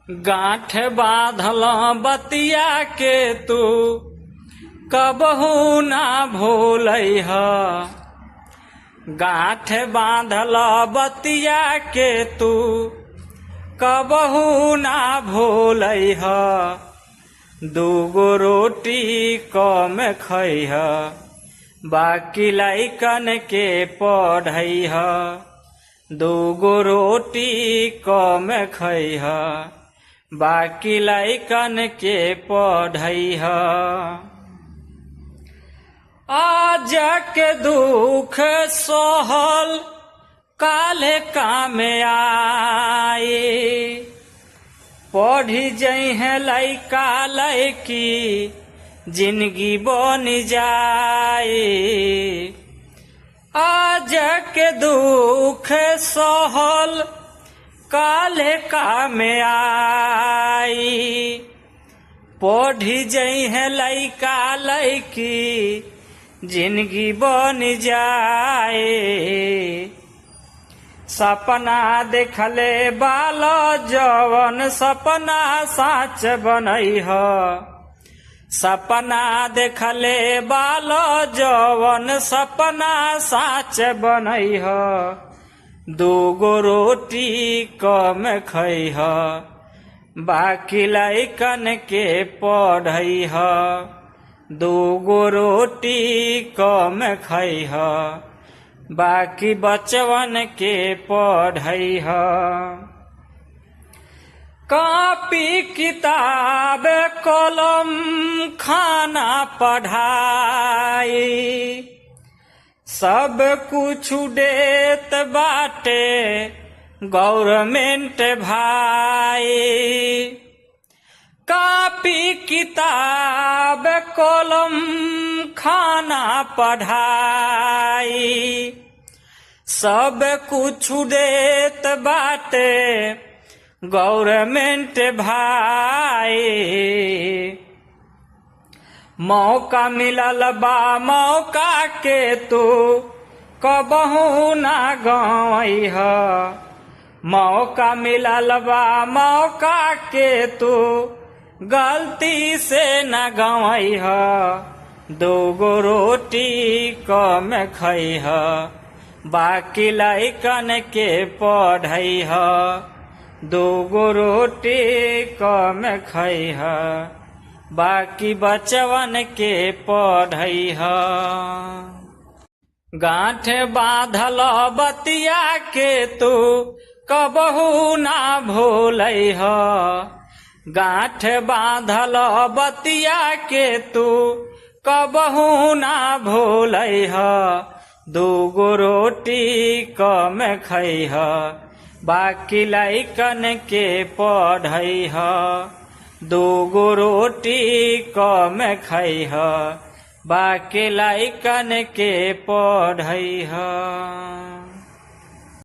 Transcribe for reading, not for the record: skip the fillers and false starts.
गांठ बांधल बतिया के तू कबहू ना भूलैह। गांठ बांधल बतिया के तू कबहू ना भूलैह। दूगो रोटी कम खैह, बाकी लइकन के पढ़ैह। दूगो रोटी कम खैह, बाकी लइकन के पढ़ैह। आज के दुख सहल काले काम आए। पढ़ी जइहे लइका लइकी जिंदगी बन जाए। आज के दुख सहल काले काम आई। पढ़ी जइहे लइका लइकी जिंदगी बन जाए। सपना देखले बाल जवन सपना साच बनैह। सपना देखले बाल जवन सपना साच बनैह। दूगो रोटी कम खैह, बाकी लइकन के पढ़ैह। दूगो रोटी कम खैह, बाकी बचवन के पढ़ैह। कॉपी किताब कलम खाना पढ़ाई सब कुछ देत बाटे गवर्नमेंट भाई। कॉपी किताब कलम खाना पढ़ाई सब कुछ देत बाटे गवर्नमेंट भाई। मौका मिलल बा मौका के तू कबहू ना गवैह। मौका मिलल बा मौका के तू गलती से न गवैह। दूगो रोटी कम खैह, बाकी लइकन के पढ़ैह। दूगो रोटी कम खैह, बाकी बचवन के पढ़ैह। गांठ बांधल बतिया के तू कबहू ना भूलैह। गांठ बांधल बतिया के तू कबहू ना भूलैह। दूगो रोटी कम खैह, बाकी लइकन के पढ़ैह। दूगो रोटी कम खैह, बाकी लइकन के पढ़ैह।